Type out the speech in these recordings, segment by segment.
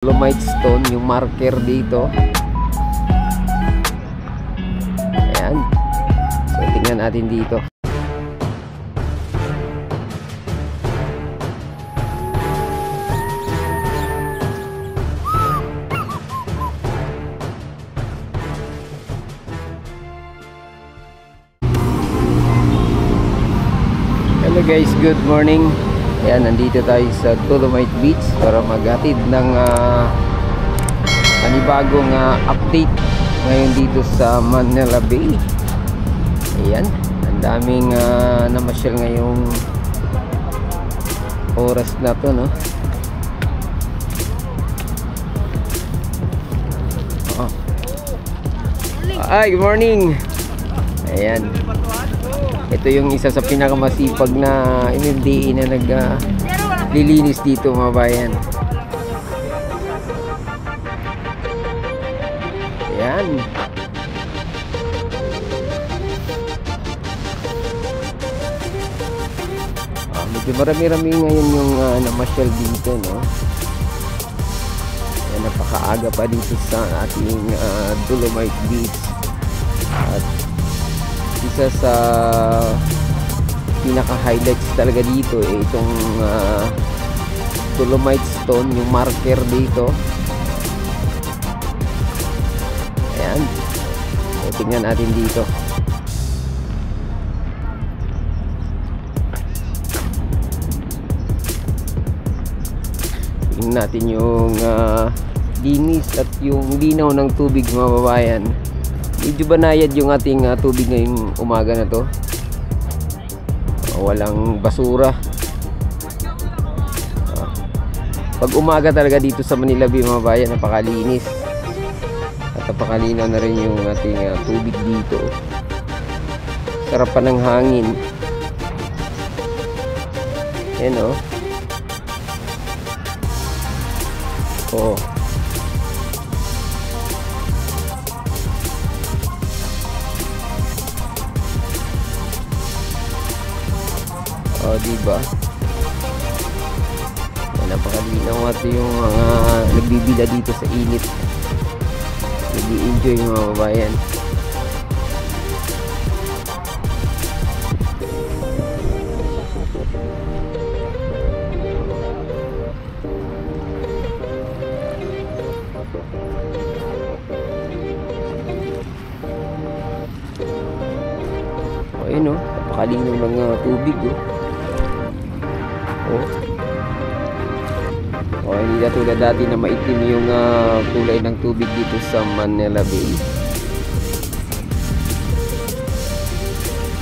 Dolomite stone, yung marker dito. Ayan. So tingnan natin dito. Hello guys, good morning. Ayan, nandito tayo sa Dolomite Beach para maghatid ng panibagong update ngayon dito sa Manila Bay. Ayan, ang daming namasyal ngayong oras na to, no? Ay, good morning. Ayan, ito yung isa sa pinakamasipag na MMDA na naglilinis dito, mga bayan. Ayan. Medyo marami-rami ngayon yung namasyal dito, no? Ayan, napakaaga pa dito sa ating Dolomite Beach. At isa sa pinaka-highlights talaga dito itong Dolomite stone, yung marker dito. Ayan, so tingnan natin dito. Tingnan natin yung linis at yung linaw ng tubig, mga babayan. Medyo banayad yung ating tubig ngayong umaga na to. Walang basura. Pag umaga talaga dito sa Manila Bay, mga bayan, napakalinis. At napakalinaw na rin yung ating tubig dito. Sarap pa ng hangin. Ayan, oh. Oh. Oh, diba? Napakalinaw at yung mga nagbibida dito sa init. Nag-i-enjoy yung mga babayan. Oh, ayun, oh. Napakalinaw ng tubig, oh. Oh, hindi na tulad dati na maitim yung kulay ng tubig dito sa Manila Bay.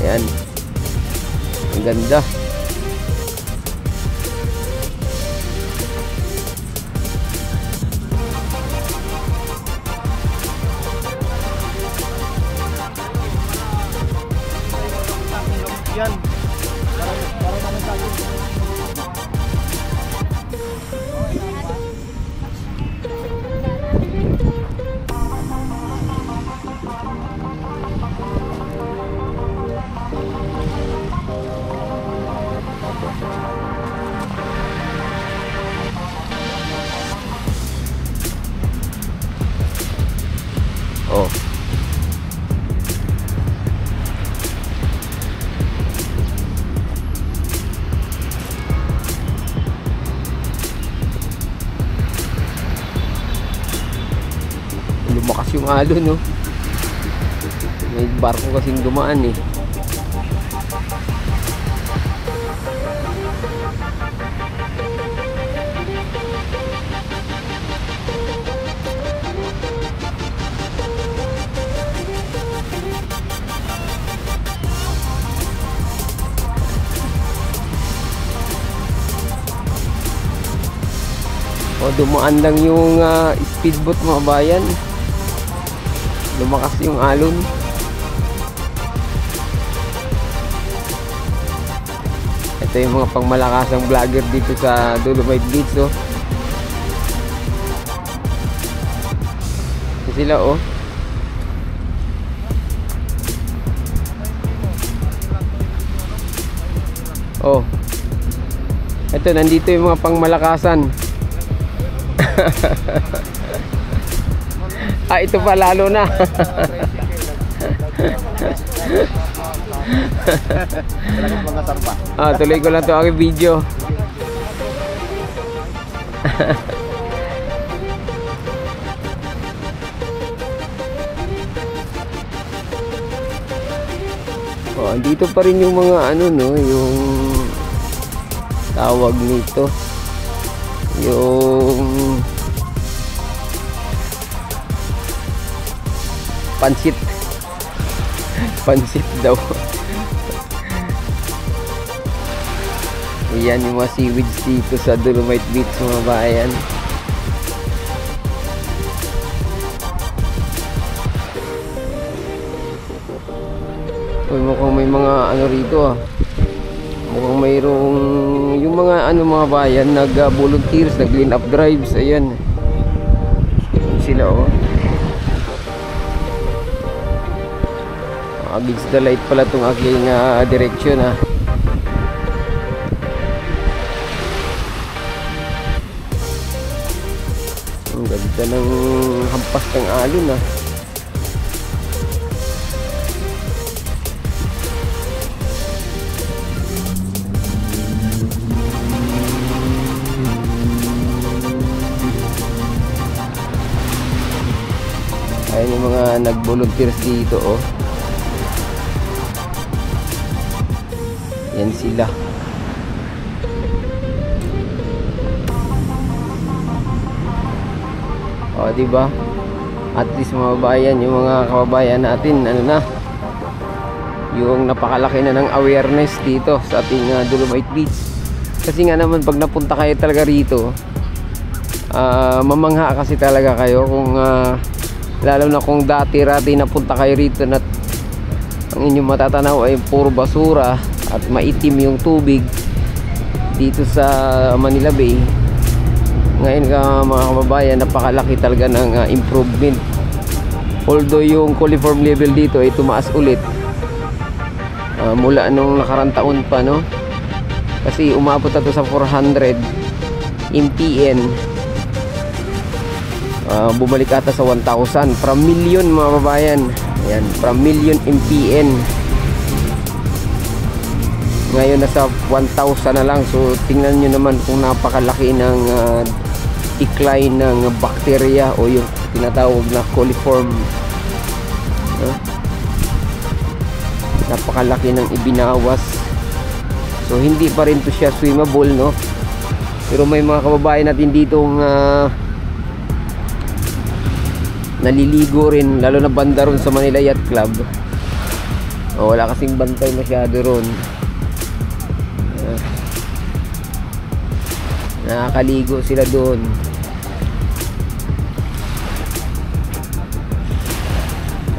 Ayan, ang ganda. Yan. Oh. Lumakas yung alon, no? May barko kasing dumaan, eh. O, dumaan lang yung speedboat, mga bayan. Lumakas yung alon. Ito yung mga pangmalakasang vlogger dito sa Dolomite Beach, oh. Ito sila, oh. Oh. Ito, nandito yung mga pangmalakasan. Ah, ito pa lalo na. Talagang mga sarpa. Ah, tuloy ko lang ito aking video. Oh, andito pa rin yung mga ano no, yung tawag nito. Yung pansit. Pansit daw. Ayan yung mga seaweeds dito sa Dolomite Beach mga bayan. Uy, mukhang may mga ano rito ah. Mukhang mayroong yung mga ano mga bayan nag-volunteers, nag-clean up drives. Ayan. Ayan sila oh. Against the light pala itong aking direction ha. Ang ganda ng hampas ng alon ha. Ayan yung mga nag-volunteers dito oh. Yan sila. O, diba? At least mga bayan, yung mga kababayan natin, ano na, yung napakalaki na ng awareness dito sa ating Dolomite Beach. Kasi nga naman, pag napunta kayo talaga rito, mamangha kasi talaga kayo kung, lalo na kung dati-rati napunta kayo rito na ang inyong matatanaw ay puro basura at maitim yung tubig dito sa Manila Bay. Ngayon mga kababayan, napakalaki talaga ng improvement. Although yung coliform level dito ay tumaas ulit mula nung nakarang taon pa no, kasi umabot na to sa 400 MPN. Bumalik ata sa 1,000 from million mga kababayan. Ayan, from million MPN ngayon nasa 1,000 na lang. So tingnan nyo naman kung napakalaki ng decline ng bacteria o yung tinatawag na coliform. Napakalaki ng ibinawas. So hindi pa rin to siya swimmable no, pero may mga kababayan natin ditong naliligo rin, lalo na banda ron sa Manila Yacht Club. Wala kasing bantay masyado ron. Nakakaligo sila doon.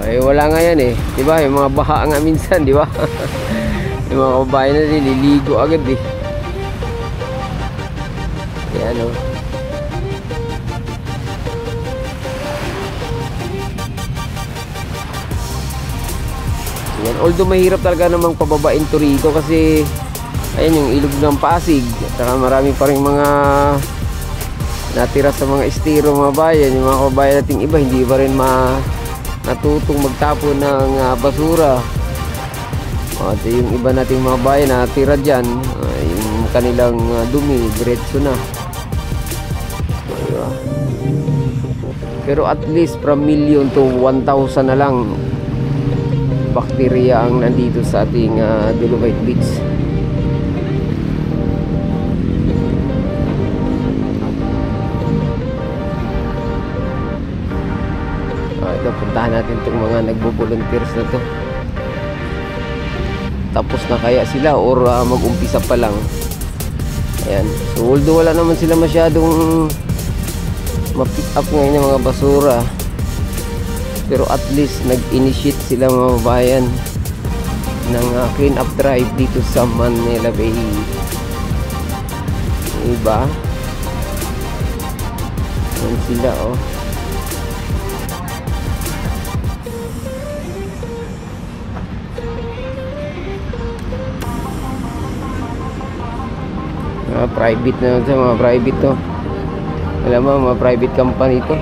Ay wala nga yan eh, di ba? Yung mga baha nga minsan, di ba? Yung mga kababayan na nililigo agad eh. Yan oh. Yan. Although mahirap talaga namang pababain to rito kasi ayan yung ilog ng Pasig at saka marami pa rin mga natira sa mga estero mga bayan. Yung mga kababayan nating iba hindi pa rin natutong magtapon ng basura. At yung iba nating mga bayan natira dyan, yung kanilang dumi diretso na. Diba? Pero at least from million to 1,000 na lang bacteria ang nandito sa ating Dolomite Beach. Ito, puntahan natin itong mga nagbo-volunteers na to. Tapos na kaya sila or mag-umpisa pa lang. Ayan. So although wala naman sila masyadong ma-pick up ngayon ng mga basura, pero at least nag-initiate sila mga bayan ng clean up drive dito sa Manila Bay. Diba? Ayan sila oh. Private na ito, mga private to. Alam mo, mga private company ito.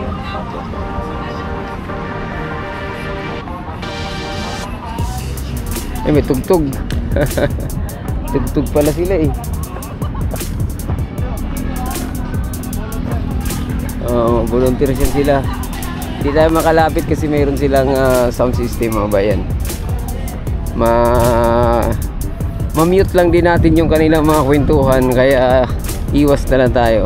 May tugtog. Tugtog pala sila eh. Volunteer sila. Hindi tayo makalapit kasi mayroon silang sound system, mga bayan. Ma-mute lang din natin yung kanilang mga kwentuhan, kaya iwas na lang tayo.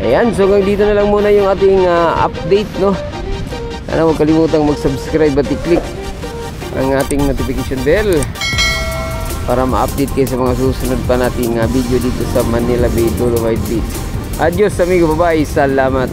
Ayan, so hanggang dito na lang muna yung ating update, no? Sana huwag kalimutang mag-subscribe at i-click ang ating notification bell para ma-update kayo sa mga susunod pa nating video dito sa Manila Bay, Dolomite Beach. Adios amigo, bye-bye, salamat.